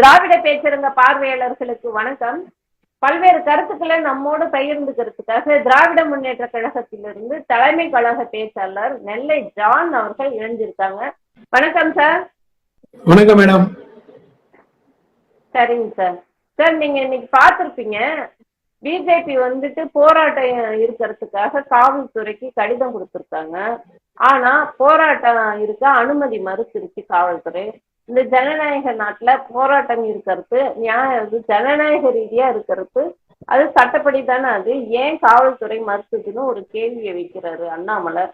திராவிட பேச்சரங்க பார்வையாளர்களுக்கு வணக்கம். பல்வேறு கருத்துக்களை நம்மோடு பகிர்ந்துக்கிறதுக்காக திராவிட முன்னேற்ற கழகத்திலிருந்து தலைமை கழக பேச்சாளர் நெல்லை ஜான் அவர்கள் இணைஞ்சிருக்காங்க. வணக்கம் சார். வணக்கம் மேடம். சரிங்க சார். சார், நீங்க இன்னைக்கு பார்த்திருப்பீங்க, பிஜேபி வந்துட்டு போராட்டம் இருக்கிறதுக்காக காவல்துறைக்கு கடிதம் கொடுத்திருக்காங்க. ஆனா போராட்டம் இருக்க அனுமதி மறுத்துருச்சு காவல்துறை. இந்த ஜனநாயக நாட்டுல போராட்டம் இருக்கிறது நியாயம், ஜனநாயக ரீதியா இருக்கிறது அது சட்டப்படி தானே. அது ஏன் காவல்துறை மறுத்ததுன்னு ஒரு கேள்வியை வைக்கிறாரு அண்ணாமலை.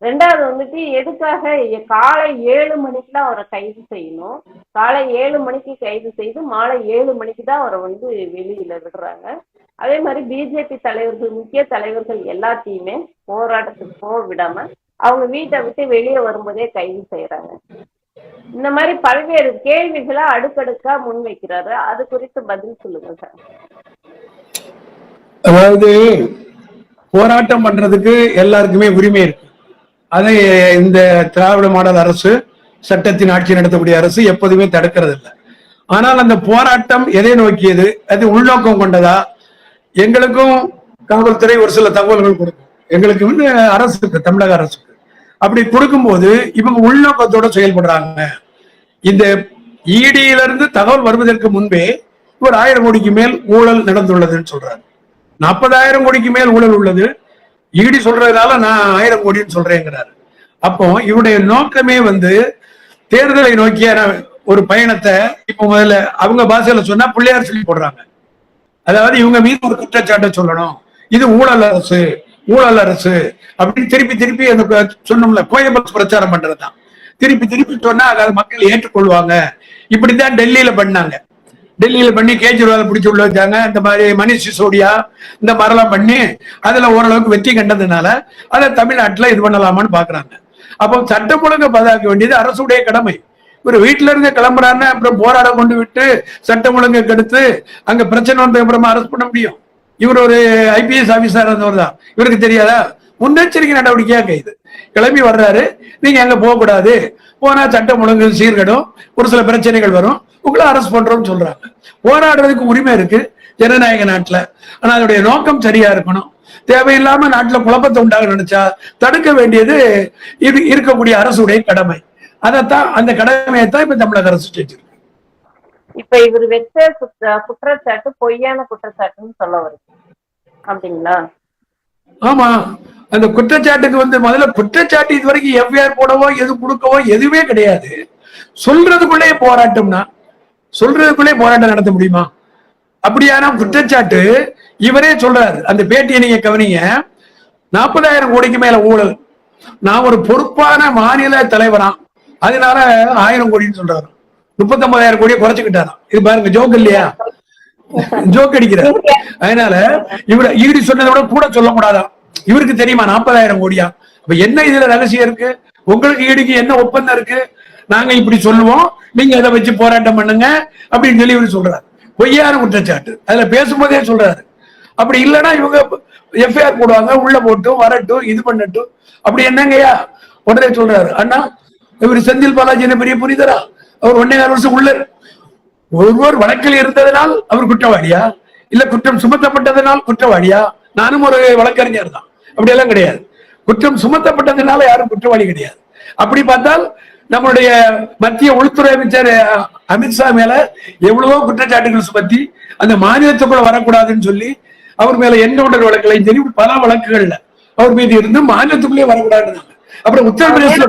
ரெண்டாவது வந்துட்டு எதுக்காக காலை 7 மணிக்குலாம் அவரை கைது செய்யணும், காலை 7 மணிக்கு கைது செய்து மாலை 7 மணிக்கு தான் அவரை வந்து வெளியில விடுறாங்க. அதே மாதிரி பிஜேபி தலைவர்கள், முக்கிய தலைவர்கள் எல்லாத்தையுமே போராட்டத்துக்கு போக விடாம அவங்க வீட்டை விட்டு வெளியே வரும்போதே கைது செய்யறாங்க. இந்த மாதிரி பல்வேறு கேள்விகளை அடுக்கடுக்கா முன்வைக்கிறாரு. அது குறித்து பதில் சொல்லுங்க சார். அதாவது போராட்டம் பண்றதுக்கு எல்லாருக்குமே உரிமை இருக்கு. அதை இந்த திராவிட மாடல் அரசு, சட்டத்தின் ஆட்சி நடத்தக்கூடிய அரசு எப்போதுமே தடுக்கிறது இல்லை. ஆனால் அந்த போராட்டம் எதை நோக்கியது, அது உள்நோக்கம் கொண்டதா? எங்களுக்கும் காவல்துறை ஒரு சில தகவல்கள் கொடுக்கும், எங்களுக்கு வந்து அரசுக்கு, தமிழக அரசுக்கு. அப்படி கொடுக்கும்போது இவங்க உள்நோக்கத்தோட செயல்படுறாங்க. இந்த இடியிலிருந்து தகவல் வருவதற்கு முன்பே ஒரு 1000 கோடிக்கு மேல் ஊழல் நடந்துள்ளதுன்னு சொல்றாரு. 40,000 கோடிக்கு மேல் ஊழல் உள்ளது. இடி சொல்றதுனால நான் 1000 கோடின்னு சொல்றேங்கிறாரு. அப்போ இவருடைய நோக்கமே வந்து தேர்தலை நோக்கிய ஒரு பயணத்தை இப்ப முதல்ல அவங்க பாஷையில சொன்னா பிள்ளையார் சொல்லி போடுறாங்க. அதாவது இவங்க மீது ஒரு குற்றச்சாட்டை சொல்லணும், இது ஊழல் அரசு, ஊழல் அரசு அப்படின்னு திருப்பி திருப்பி அந்த சொன்னோம்ல, கோயம்புத்தூர் பிரச்சாரம் பண்றதுதான். திருப்பி திருப்பி சொன்னா அதை மக்கள் ஏற்றுக்கொள்வாங்க. இப்படித்தான் டெல்லியில பண்ணாங்க. டெல்லியில பண்ணி கேஜ்ரிவால் பிடிச்சி உள்ள வச்சாங்க. இந்த மாதிரி மணிஷ் சிசோடியா இந்த மாதிரிலாம் பண்ணி அதுல ஓரளவுக்கு வெற்றி கண்டதுனால அதை தமிழ்நாட்டுல இது பண்ணலாமான்னு பாக்குறாங்க. அப்போ சட்டம் ஒழுங்கை பாதுகாக்க வேண்டியது அரசுடைய கடமை. ஒரு வீட்டுல இருந்து கிளம்புறான்னு அப்புறம் போராட கொண்டு விட்டு சட்டம் ஒழுங்கை கெடுத்து அங்க பிரச்சனை வந்ததுக்கு அப்புறமா அரெஸ்ட் பண்ண முடியும்? இவர் ஒரு ஐபிஎஸ் ஆபீசர் இருந்தவர் தான், இவருக்கு தெரியாதா? முன்னெச்சரிக்கை நடவடிக்கையா கைது. கிளம்பி வர்றாரு, நீங்க அங்க போக கூடாது, போனா சட்டம் ஒழுங்கு சீர்கடும், ஒரு சில பிரச்சனைகள் வரும், உங்களை அரெஸ்ட் பண்றோம்னு சொல்றாங்க. போராடுறதுக்கு உரிமை இருக்கு ஜனநாயக நாட்டுல. ஆனா அதோடைய நோக்கம் சரியா இருக்கணும். தேவையில்லாம நாட்டுல குழப்பத்தை உண்டாக நினைச்சா தடுக்க வேண்டியது இது இருக்கக்கூடிய அரசுடைய கடமை. அதைத்தான், அந்த கடமையை தான் இப்ப தமிழக அரசு செஞ்சிருக்கு. இப்ப இவர் வச்ச குற்றச்சாட்டு பொய்யான குற்றச்சாட்டுன்னு சொல்ல வருது அப்படிங்களா? ஆமா, அந்த குற்றச்சாட்டுக்கு வந்து முதல்ல குற்றச்சாட்டு இது வரைக்கும் எஃப்ஐஆர் போடவோ எது கொடுக்கவோ எதுவுமே கிடையாது. சொல்றதுக்குள்ளே போராட்டம்னா, சொல்றதுக்குள்ளே போராட்டம் நடத்த முடியுமா? அப்படியான குற்றச்சாட்டு இவரே சொல்றாரு. அந்த பேட்டியை நீங்க கவனிங்க. 40,000 கோடிக்கு மேல ஊழல், நான் ஒரு பொறுப்பான மாநில தலைவரா, அதனால 1000 கோடின்னு சொல்றாரு. 39,000 கோடியை குறைச்சுக்கிட்டாராம். இது பாருங்க, ஜோக் இல்லையா? ஜோக் அடிக்கிறார். அதனால இவர ஈடி சொன்னதை விட கூட சொல்லக்கூடாதான். இவருக்கு தெரியுமா 40,000 கோடியா? அப்ப என்ன இதுல ரகசியம் இருக்கு? உங்களுக்கு ஈடிக்கு என்ன ஒப்பந்தம் இருக்கு? நாங்க இப்படி சொல்லுவோம், நீங்க அதை வச்சு போராட்டம் பண்ணுங்க அப்படின்னு சொல்லி இவரு சொல்றாரு. பொய்யான குற்றச்சாட்டு அதுல பேசும்போதே சொல்றாரு. அப்படி இல்லைன்னா இவங்க எஃப்ஐஆர் போடுவாங்க, உள்ள போட்டும் வரட்டும், இது பண்ணட்டும். அப்படி என்னங்கய்யா? உடனே சொல்றாரு, அண்ணா இவர் செந்தில் பாலாஜி என்ன பெரிய புரிதரா? அவர் 1.5 வருஷம் உள்ள ஒருவர் வழக்கில் இருந்ததனால் அவர் குற்றவாளியா, இல்ல குற்றம் சுமத்தப்பட்டதனால் குற்றவாளியா? நானும் ஒரு வழக்கறிஞர் தான். அப்படியெல்லாம் கிடையாது. குற்றம் சுமத்தப்பட்டதுனால யாரும் குற்றவாளி கிடையாது. அப்படி பார்த்தால் நம்மளுடைய மத்திய உள்துறை அமைச்சர் அமித்ஷா மேல எவ்வளவோ குற்றச்சாட்டுகள் சுமத்தி அந்த மாநிலத்துக்குள்ள வரக்கூடாதுன்னு சொல்லி அவர் மேல என்கவுண்டர் வழக்குலையும் சரி பல வழக்குகள்ல அவர் மீது இருந்து மாநிலத்துக்குள்ளே வரக்கூடாதுன்னு. அப்புறம் உத்தரப்பிரதேசல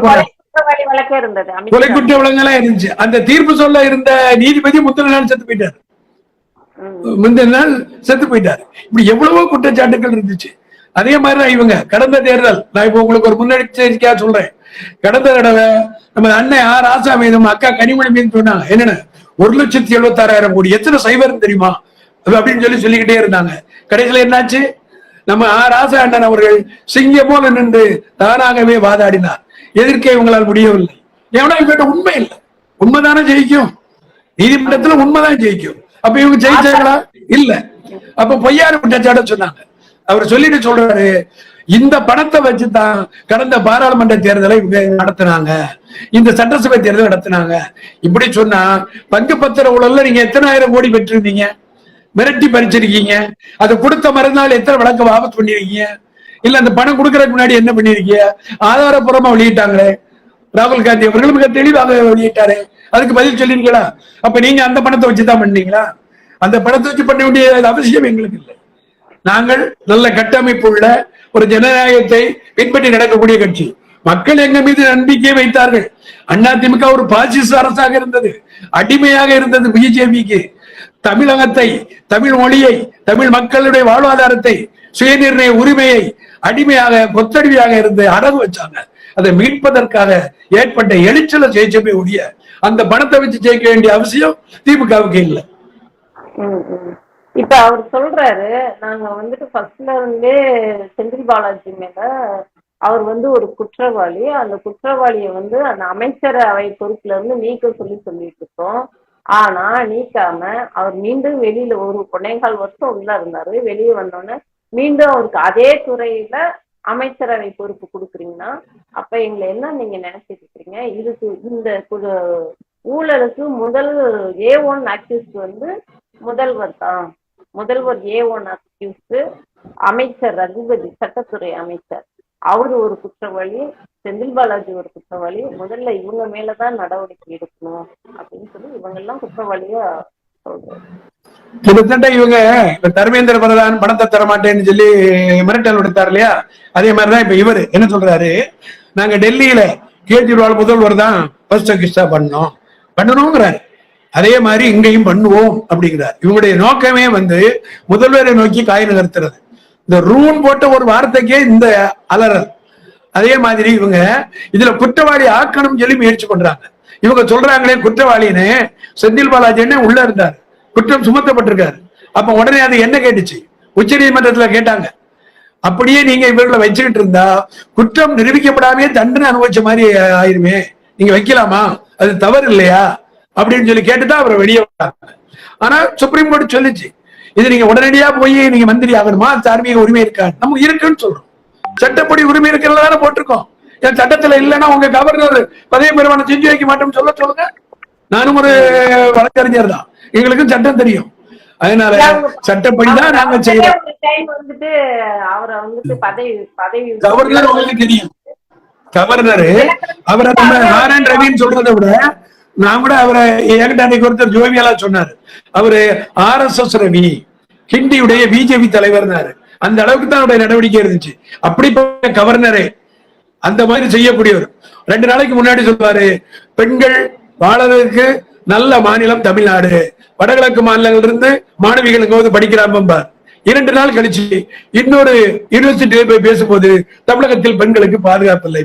கொலை குற்ற வழங்கெல்லாம் இருந்துச்சு. அந்த தீர்ப்பு சொல்ல இருந்த நீதிபதி முந்தின நாள் செத்து போயிட்டாரு. முந்தின நாள் செத்து போயிட்டாரு. இப்படி எவ்வளவோ குற்றச்சாட்டுகள் இருந்துச்சு. அதே மாதிரிதான் இவங்க கடந்த தேர்தல், நான் இப்ப உங்களுக்கு ஒரு முன்னெச்சரிக்கையா சொல்றேன். கடந்த தடவை நம்ம அண்ணன் ஆர் ராசா மீதும் அக்கா கனிமொழி மீது சொன்னாங்க, என்னன்னு 1,76,000 கோடி எத்தனை சைபர்னு தெரியுமா அப்படின்னு சொல்லிக்கிட்டே இருந்தாங்க. கடைசியில என்னாச்சு? நம்ம ஆர் ராசா அண்ணன் அவர்கள் சிங்கம் போல நின்று தானாகவே வாதாடினார். எதிர்க்க இவங்களால் முடியவில்லை. ஏன்னா இவங்க உண்மை இல்லை, உண்மைதானே ஜெயிக்கும். நீதிமன்றத்துல உண்மைதான் ஜெயிக்கும். அப்ப இவங்க ஜெயிச்சாங்களா? இல்ல. அப்ப பொய்யான குற்றச்சாட்டு சொன்னாங்க. அவர் சொல்லிட்டு சொல்றாரு, இந்த பணத்தை வச்சுதான் கடந்த பாராளுமன்ற தேர்தலை நடத்தினாங்க, இந்த சட்டசபை தேர்தல் நடத்தினாங்க. இப்படி சொன்னா பங்கு பத்திர ஊழல்ல நீங்க எத்தனை ஆயிரம் கோடி பெற்றிருந்தீங்க, மிரட்டி பறிச்சிருக்கீங்க. அதை கொடுத்த மறுநாள் எத்தனை வழக்கு வாபஸ் பண்ணிருக்கீங்க, இல்ல அந்த பணம் கொடுக்கறதுக்கு முன்னாடி என்ன பண்ணிருக்கீங்க? ஆதாரப்பூர்வமா வெளியிட்டாங்களே, ராகுல் காந்தி அவர்கள் மிக தெளிவாக வெளியிட்டாரு. அதுக்கு பதில் சொல்லிருக்கீங்களா? அப்ப நீங்க அந்த பணத்தை வச்சுதான் பண்ணீங்களா? அந்த பணத்தை வச்சு பண்ண வேண்டிய அவசியம் எங்களுக்கு இல்லை. நாங்கள் நல்ல கட்டமைப்பு உள்ள ஒரு ஜனநாயகத்தை பின்பற்றி நடக்கக்கூடிய கட்சி. மக்கள் எங்க மீது நம்பிக்கை வைத்தார்கள். அதிமுக ஒரு பாசிச அரசாக இருந்தது, அடிமையாக இருந்தது பிஜேபிக்கு. தமிழகத்தை, தமிழ் மொழியை, தமிழ் மக்களுடைய வாழ்வாதாரத்தை, சுயநிர்ணய உரிமையை அடிமையாக கொத்தடிமையாக இருந்து அடகு வச்சாங்க. அதை மீட்பதற்காக ஏற்பட்ட எழுச்சல ஜெயிச்சமே ஒழிய அந்த பணத்தை வச்சு ஜெயிக்க வேண்டிய அவசியம் திமுகவுக்கு இல்லை. இப்ப அவர் சொல்றாரு, நாங்க வந்துட்டு ஃபர்ஸ்ட்ல இருந்தே செந்தில் பாலாஜி மேல அவர் வந்து ஒரு குற்றவாளி, அந்த குற்றவாளியை வந்து அந்த அமைச்சரவை பொறுப்புல இருந்து நீக்க சொல்லிட்டு இருக்கோம். ஆனா நீக்காம அவர் மீண்டும் வெளியில ஒரு 1.25 வருஷம் உள்ள இருந்தாரு. வெளியே வந்தோடனே மீண்டும் அவருக்கு அதே துறையில அமைச்சரவை பொறுப்பு கொடுக்குறீங்கன்னா அப்ப எங்களை என்ன நீங்க நினைச்சிட்டு இருக்கீங்க? இதுக்கு இந்த ஊழலுக்கு முதல் A1 அக்யூஸ்ட் வந்து முதல்வர் தான். முதல்வர் A1 அக்யூஸ்ட் அமைச்சர் ரகுபதி, சட்டத்துறை அமைச்சர், அவரு ஒரு குற்றவாளி, செந்தில் பாலாஜி ஒரு குற்றவாளி. முதல்ல இவங்க மேலதான் நடவடிக்கை எடுக்கணும் அப்படின்னு சொல்லி இவங்க எல்லாம் குற்றவாளியா சொல்றாங்க. கிட்டத்தட்ட இவங்க தர்மேந்திர பிரதான் பணத்தை தரமாட்டேன்னு சொல்லி மிரட்டல் விடுத்தார் இல்லையா, அதே மாதிரிதான் இப்ப இவரு என்ன சொல்றாரு, நாங்க டெல்லியில கேஜ்ரிவால் முதல்வர் தான் ஃபர்ஸ்ட் அக்யூஸ்டா பண்ணணுங்கிறாரு. அதே மாதிரி இங்கேயும் பண்ணுவோம் அப்படிங்கிறார். இவங்களுடைய நோக்கமே வந்து முதல்வரை நோக்கி காய் நகர்த்துறது. இந்த ரூன் போட்ட ஒரு வார்த்தைக்கே இந்த அலறல். அதே மாதிரி இவங்க இதுல குற்றவாளி ஆக்கணும் சொல்லி முயற்சி பண்றாங்க. இவங்க சொல்றாங்களே குற்றவாளின்னு, செந்தில் பாலாஜின்னு உள்ள இருந்தார், குற்றம் சுமத்தப்பட்டிருக்காரு. அப்ப உடனே அது என்ன கேட்டுச்சு, உச்ச நீதிமன்றத்துல கேட்டாங்க. அப்படியே நீங்க இவர்களை வச்சுக்கிட்டு இருந்தா குற்றம் நிரூபிக்கப்படாமே தண்டனை அனுபவிச்ச மாதிரி ஆயிருமே, நீங்க வைக்கலாமா, அது தவறு இல்லையா அப்படின்னு சொல்லி கேட்டுதான் அவரை வெளியே வந்தாங்க. ஆனா சுப்ரீம் கோர்ட் சொல்லிச்சு, இது நீங்க உடனடியா போய் நீங்க மந்திரி ஆகணுமா, தார்மீக உரிமை இருக்கா, நமக்கு இருக்குன்னு சொல்றோம். சட்டப்படி உரிமை இருக்கிறதான போட்டிருக்கோம். என் சட்டத்துல இல்லைன்னா உங்க கவர்னர் பதவி பிரமாணம் செஞ்சு வைக்க மாட்டோம்னு சொல்லுங்க. நானும் ஒரு வழக்கறிஞர் தான், எங்களுக்கும் சட்டம் தெரியும். அதனால சட்டப்படிதான் நாங்க செய்யறோம். கவர்னர் உங்களுக்கு தெரியும், கவர்னர் அவரை நம்ம நாராயண் ரவின்னு சொல்றதை விட நான் கூட அவரை என்கிட்ட அன்னைக்கு ஒருத்தர் ஜோவியாலா சொன்னாரு, அவரு RSS ரவி, ஹிந்தியுடைய பிஜேபி தலைவர்னாரு. அந்த அளவுக்கு தான் அவருடைய நடவடிக்கை இருந்துச்சு. அப்படிப்பட்ட கவர்னரே அந்த மாதிரி செய்யக்கூடியவர் 2 நாளைக்கு முன்னாடி சொல்வாரு, பெண்கள் வாழறதுக்கு நல்ல மாநிலம் தமிழ்நாடு, வடகிழக்கு மாநிலங்கள் இருந்து மாணவிகளுக்கு வந்து படிக்கிறாங்க. 2 நாள் கழிச்சு இன்னொரு யூனிவர்சிட்டியில போய் பேசும்போது தமிழகத்தில் பெண்களுக்கு பாதுகாப்பு இல்லை.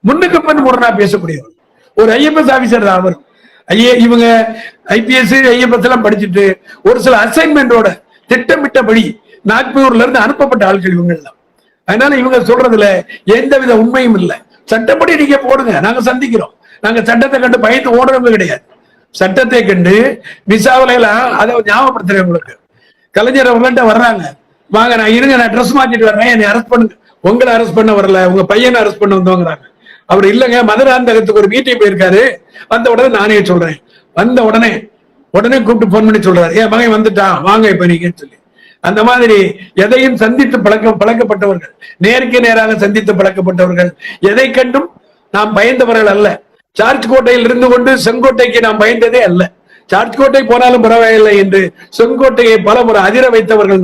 முன்னுக்கு பின் முரணா பேசக்கூடியவர் ஒரு IFS ஆபீசர் தான் அவர். இவங்க IPS IFS எல்லாம் படிச்சுட்டு ஒரு சில அசைன்மெண்டோட திட்டமிட்டபடி நாக்பூர்ல இருந்து அனுப்பப்பட்ட ஆட்கள் இவங்க எல்லாம். அதனால இவங்க சொல்றதுல எந்தவித உண்மையும் இல்லை. சட்டப்படி நீங்க போடுங்க, நாங்க சந்திக்கிறோம். நாங்க சட்டத்தை கண்டு பயந்து ஓடுறவங்க கிடையாது. சட்டத்தை கண்டு விசாவில எல்லாம் அதை ஞாபகப்படுத்துறேன் உங்களுக்கு. கலைஞர் அவங்கள்ட்ட வர்றாங்க, வாங்க நான் இருங்க, நான் ட்ரெஸ் மாத்திட்டு வர்றேன், என்னை அரெஸ்ட் பண்ணுங்க. உங்களை அரெஸ்ட் பண்ண வரல, உங்க பையனை அரெஸ்ட் பண்ண வந்தவங்கிறாங்க. அவர் இல்லைங்க, மதுராந்தகத்துக்கு ஒரு மீட்டிங் போயிருக்காரு, வந்த உடனே நானே சொல்றேன். வந்த உடனே கூப்பிட்டு போன் பண்ணி சொல்றாரு, என் மகன் வந்துட்டான், வாங்க இப்ப நீங்கன்னு சொல்லி. அந்த மாதிரி எதையும் சந்தித்து பழக்கப்பட்டவர்கள், நேருக்கு நேராக சந்தித்து பழக்கப்பட்டவர்கள், எதை கண்டும் நாம் பயந்தவர்கள் அல்ல. சார்ஜ் கோட்டையில் இருந்து கொண்டு செங்கோட்டைக்கு நாம் பயந்ததே அல்ல. சார்ஜ் கோட்டை போனாலும் பரவாயில்லை என்று செங்கோட்டையை பல முறை அதிர வைத்தவர்கள்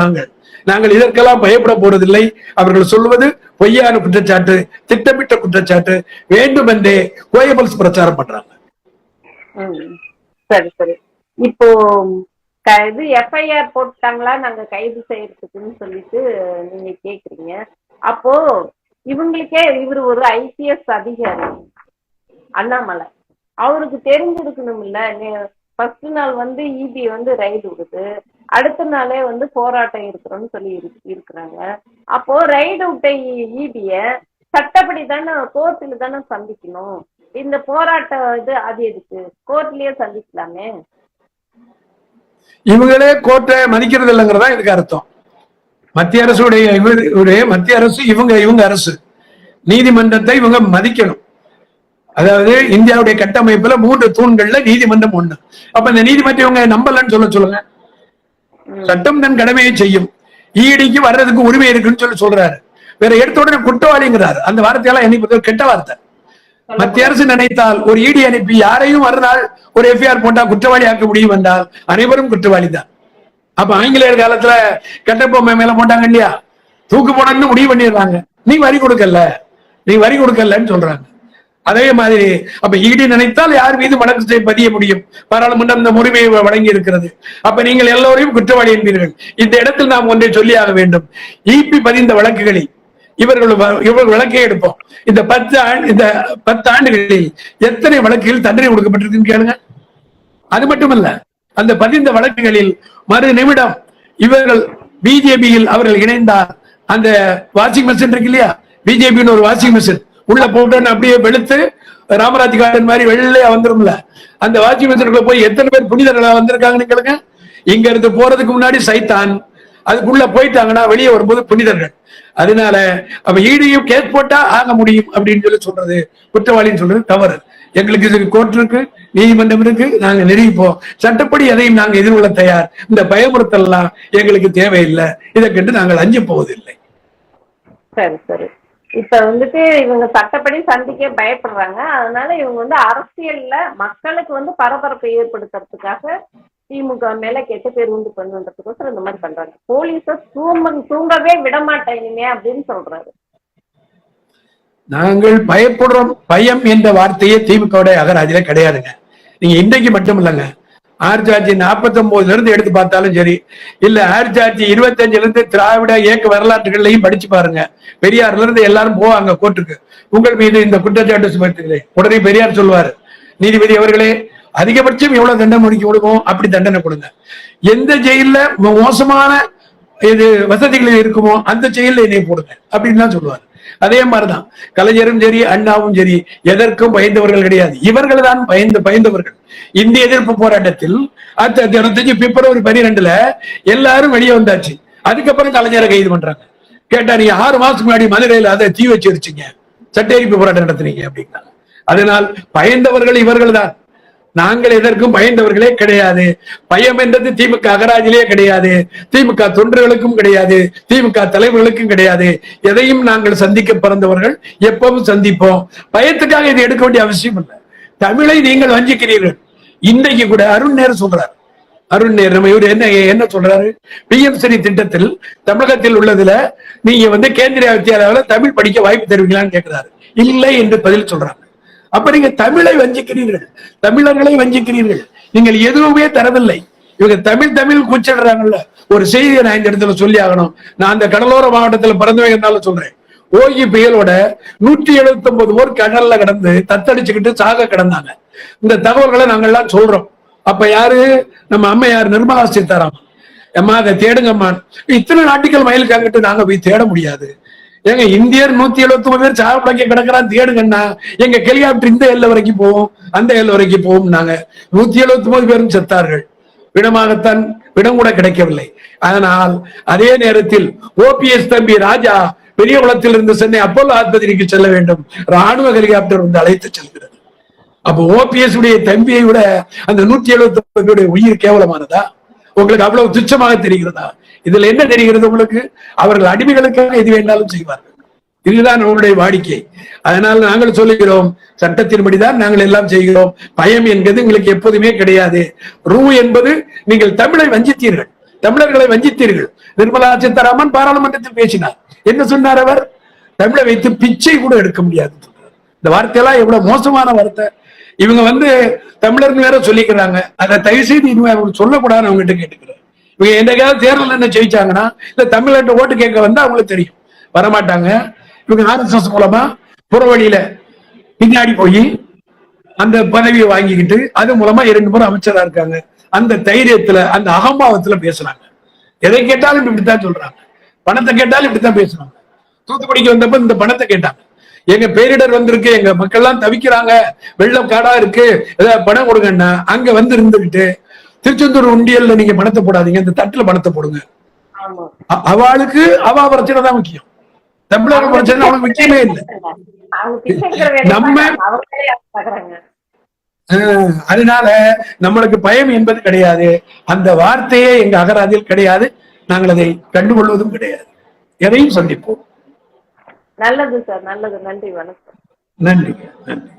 நாங்கள் இதற்கெல்லாம் பயப்பட போறதில்லை. அவர்கள் சொல்வது பொய்யான குற்றச்சாட்டு, திட்டமிட்ட குற்றச்சாட்டு, வேண்டும் என்றே கோயபல்ஸ் பிரச்சாரம் பண்றாங்க. சரி சரி. இப்போ இது FIR போட்டாங்களா நாங்க கைது செய்யறதுக்குன்னு சொல்லிட்டு நீங்க கேக்குறீங்க. அப்போ இவங்களுக்கே இவர் ஒரு IPS அதிகாரி அண்ணாமலை, அவருக்கு தெரிஞ்சிருக்கணும் இல்ல. ஃபர்ஸ்ட் நாள் வந்து EB வந்து ரைடு விடுது, அடுத்த நாளே வந்து போராட்டம் இருக்கிறோம்னு சொல்லி இருக்கிறாங்க. அப்போ ரைடு விட்ட EBய சட்டப்படி தானே கோர்ட்ல தானே சந்திக்கணும். இந்த போராட்டம் இது அது எதுக்கு கோர்ட்லயே சந்திக்கலாமே. இவங்களே கோர்ட்டை மதிக்கிறது இல்லைங்கிறதா இதுக்கு அர்த்தம். மத்திய அரசுடைய இவருடைய மத்திய அரசு இவங்க அரசு நீதிமன்றத்தை இவங்க மதிக்கணும். அதாவது இந்தியாவுடைய கட்டமைப்புல 3 தூண்கள்ல நீதிமன்றம் ஒண்ணு. அப்ப இந்த நீதிமன்றம் இவங்க நம்பலன்னு சொல்லுங்க. சட்டம் தன் கடமையை செய்யும். ஈடிக்கு வர்றதுக்கு உரிமை இருக்குன்னு சொல்றாரு. வேற எடுத்த உடனே குற்றவாளிங்கிறாரு. அந்த வார்த்தையெல்லாம் என்னை கெட்ட வார்த்தை. மத்திய அரசு நினைத்தால் ஒரு இடி அனுப்பி யாரையும் மறுநாள் ஒரு எஃப்ஐஆர் போட்டா குற்றவாளி ஆக்க முடியும் என்றால் அனைவரும் குற்றவாளி தான். அப்ப ஆங்கிலேயர் காலத்துல கட்டபொம்மை மேல போட்டாங்க இல்லையா, தூக்கு போடணும்னு முடிவு பண்ணிடுறாங்க. நீ வரி கொடுக்கலன்னு சொல்றாங்க. அதே மாதிரி அப்ப ஈடி நினைத்தால் யார் மீது வழக்கு பதிய முடியும்? பாராளுமன்றம் இந்த உரிமையை வழங்கி இருக்கிறது. அப்ப நீங்கள் எல்லோரையும் குற்றவாளி என்பீர்கள். இந்த இடத்தில் நாம் ஒன்றை சொல்லியாக வேண்டும். ஈபி பதிந்த வழக்குகளை இவர்கள் வழக்கே எடுப்போம். இந்த 10 ஆண்டுகளில் எத்தனை வழக்குகள் தண்டனை கொடுக்கப்பட்டிருக்குன்னு கேளுங்க. அது மட்டுமல்ல, அந்த பதிந்த வழக்குகளில் மறு நிமிடம் இவர்கள் பிஜேபியில் அவர்கள் இணைந்தார். அந்த வாஷிங் மிஷின் இருக்கு இல்லையா, பிஜேபின்னு ஒரு வாஷிங் மிஷின் உள்ள போட்டு அப்படியே வெளுத்து ராமராஜ் கார்டன் மாதிரி வெள்ளையா வந்துரும்ல, அந்த வாஷிங் மிஷினுக்குள்ள போய் எத்தனை பேர் புனிதர்களா வந்திருக்காங்கன்னு கேளுங்க. இங்க இருந்து போறதுக்கு முன்னாடி சைத்தான், அதுக்குள்ள போயிட்டாங்கன்னா வெளியே வரும்போது புனிதர்கள். அதனால அப்ப ஈடியும் கேஸ் போட்டா ஆக முடியும் அப்படின்னு சொல்றது குற்றவாளின்னு சொல்றது தவறு. எங்களுக்கு இதுக்கு கோர்ட் இருக்கு, நீதிமன்றம் இருக்கு, நாங்க நிரூபிப்போம். சட்டப்படி எதையும் நாங்க எதிர்கொள்ள தயார். இந்த பயமுறுத்தல் எல்லாம் எங்களுக்கு தேவையில்லை. இதை கண்டு நாங்கள் அஞ்ச போவதில்லை. சரி சரி. இப்ப இவங்க சட்டப்படி சந்திக்க பயப்படுறாங்க. அதனால இவங்க அரசியல்ல மக்களுக்கு பரபரப்பை ஏற்படுத்துறதுக்காக திமுக மேல கெட்ட பேர் உண்டு பண்ணுன்றதுக்கோசரம் இந்த மாதிரி பண்றாங்க. போலீஸ தூங்கவே விடமாட்டேன் இனிமே அப்படின்னு சொல்றாரு. நாங்கள் பயப்படுறோம். பயம் என்ற வார்த்தையே திமுக அகராதியில கிடையாதுங்க. நீங்க இன்றைக்கு மட்டும் இல்லைங்க, 1949 இருந்து எடுத்து பார்த்தாலும் சரி, இல்ல 1925 இருந்து திராவிட இயக்க வரலாற்றுகளையும் படிச்சு பாருங்க. பெரியார்ல இருந்து எல்லாரும் போவாங்க கோர்ட்டுக்கு, உங்கள் மீது இந்த குற்றச்சாட்டு சுமத்துகிறேன். உடனே பெரியார் சொல்லுவாரு, நீதிபதி அவர்களே அதிகபட்சம் எவ்வளவு தண்டனை முடிக்க கொடுக்கும், அப்படி தண்டனை கொடுங்க. எந்த ஜெயில மோசமான இது வசதிகள் இருக்குமோ அந்த ஜெயில என்னை போடுங்க அப்படின்னு தான் சொல்லுவாரு. அதே மாதிரிதான் கலைஞரும் சரி அண்ணாவும் சரி எதற்கும் பயந்தவர்கள் கிடையாது. இவர்கள் தான் பயந்தவர்கள். இந்திய எதிர்ப்பு போராட்டத்தில் 1995 பிப்ரவரி 12 எல்லாரும் வெளியே வந்தாச்சு. அதுக்கப்புறம் கலைஞரை கைது பண்றாங்க. கேட்டா நீங்க 6 மாசத்துக்கு முன்னாடி மதுரையில அதை தீ வச்சு எரிச்சிங்க, சட்ட எரிப்பு போராட்டம் நடத்துறீங்க அப்படின்னா. அதனால் பயந்தவர்கள் இவர்கள் தான். நாங்கள் எதற்கும் பயந்தவர்களே கிடையாது. பயம் என்றது திமுக அகராதிலே கிடையாது, திமுக தொண்டர்களுக்கும் கிடையாது, திமுக தலைவர்களுக்கும் கிடையாது. எதையும் நாங்கள் சந்திக்க பிறந்தவர்கள், எப்பவும் சந்திப்போம். பயத்துக்காக இதை எடுக்க வேண்டிய அவசியம் இல்லை. தமிழை நீங்கள் வஞ்சிக்கிறீர்கள். இன்றைக்கு கூட அருண் நேரு சொல்றாரு, நம்ம இவர் என்ன சொல்றாரு, பிஎம்ஸ்ரீ திட்டத்தில் தமிழகத்தில் உள்ளதுல நீங்க கேந்திரிய வித்தியாலயாவில் தமிழ் படிக்க வாய்ப்பு தருவீங்களான்னு கேட்கிறாரு. இல்லை என்று பதில் சொல்றாங்க. அப்ப நீங்க தமிழை வஞ்சிக்கிறீர்கள், தமிழர்களை வஞ்சிக்கிறீர்கள். நீங்கள் எதுவுமே தரவில்லை. இவங்க தமிழ் கூச்சிடுறாங்கல்ல. ஒரு செய்தியை நான் இந்த இடத்துல சொல்லி ஆகணும். நான் அந்த கடலோர மாவட்டத்துல பிறந்தவங்க சொல்றேன். ஓகி புயலோட 179 பேர் கடல்ல கிடந்து தத்தடிச்சுக்கிட்டு சாக கிடந்தாங்க. இந்த தகவல்களை நாங்கள்லாம் சொல்றோம். அப்ப யாரு, நம்ம அம்மையார் நிர்மலா சீதாராமன், அம்மா அதை தேடுங்கம்மா. இத்தனை நாட்டிகள் மயிலுக்கு அங்கிட்டு நாங்க போய் தேட முடியாது. எங்க இந்தியர் 179 பேர் சாப்பிட கிடக்கிறான் தேடுங்கன்னா எங்க ஹெலிகாப்டர் இந்த எல்லை வரைக்கும் போவோம், அந்த எல்லை வரைக்கும் போவோம். நாங்க 179 பேரும் செத்தார்கள். விடமாகத்தான் விடம் கூட கிடைக்கவில்லை. அதனால் அதே நேரத்தில் ஓபிஎஸ் தம்பி ராஜா பெரிய குளத்தில் இருந்து சென்னை அப்போலோ ஆஸ்பத்திரிக்கு செல்ல வேண்டும், ராணுவ ஹெலிகாப்டர் அழைத்து செல்கிறது. அப்போ ஓபிஎஸ் உடைய தம்பியை விட அந்த 179 பேருடைய உயிர் கேவலமானதா? உங்களுக்கு அவ்வளவு துச்சமாக தெரிகிறதா? இதுல என்ன தெரிகிறது உங்களுக்கு? அவர்கள் அடிமைகளுக்காக எது வேண்டாலும் செய்வார்கள். இதுதான் நம்மளுடைய வாடிக்கை. அதனால் நாங்கள் சொல்லுகிறோம், சட்டத்தின்படிதான் நாங்கள் எல்லாம் செய்கிறோம். பயம் என்பது உங்களுக்கு எப்போதுமே கிடையாது. ரூ என்பது நீங்கள் தமிழை வஞ்சித்தீர்கள், தமிழர்களை வஞ்சித்தீர்கள். நிர்மலா சீதாராமன் பாராளுமன்றத்தில் பேசினார். என்ன சொன்னார் அவர்? தமிழை வைத்து பிச்சை கூட எடுக்க முடியாது. இந்த வார்த்தையெல்லாம் எவ்வளவு மோசமான வார்த்தை. இவங்க தமிழர்னு வேற சொல்லிக்கிறாங்க. அதை தயவு செய்து இனிமே அவங்க சொல்லக்கூடாதுன்னு அவங்ககிட்ட கேட்டுக்கிறேன். இவங்க என்னைக்காவது தேர்தல் என்ன ஜெயிச்சாங்கன்னா இல்ல தமிழ்நாட்டு ஓட்டு கேட்க வந்தா அவங்களுக்கு தெரியும், வரமாட்டாங்க. இவங்க RSS மூலமா புறவழியில பின்னாடி போய் அந்த பதவியை வாங்கிக்கிட்டு அது மூலமா 2 பேரும் அமைச்சரா இருக்காங்க. அந்த தைரியத்துல அந்த அகம்பாவத்துல பேசுறாங்க. எதை கேட்டாலும் இப்படித்தான் சொல்றாங்க. பணத்தை கேட்டாலும் இப்படித்தான் பேசுறாங்க. தூத்துக்குடிக்கு வந்தப்ப இந்த பணத்தை கேட்டாங்க. எங்க பேரிடர் வந்திருக்கு, எங்க மக்கள் எல்லாம் தவிக்கிறாங்க, வெள்ளம் காடா இருக்கு, ஏதாவது பணம் கொடுங்கன்னா அங்க இருந்துகிட்டு திருச்செந்தூர் உண்டியல்ல நீங்க பணத்தை போடாதீங்க, இந்த தட்டுல பணத்தை போடுங்க. ஆமா. அவளுக்கு அவ பிரச்சனை தான் முக்கியம். தமிழக அவங்க பிரச்சனை பிச்சை அவனுக்கு முக்கியமே இல்லை. அவங்க பிச்சை எடுக்கிற வேலையை நம்ம பார்க்கறாங்க. அவங்களே பாக்குறாங்க. அதனால நம்மளுக்கு பயம் என்பது கிடையாது. அந்த வார்த்தையே எங்க அகராதியில் கிடையாது. நாங்கள் அதை கண்டுகொள்வதும் கிடையாது. எதையும் சந்திப்போம். நல்லது சார், நல்லது. நன்றி, வணக்கம். நன்றி, நன்றி.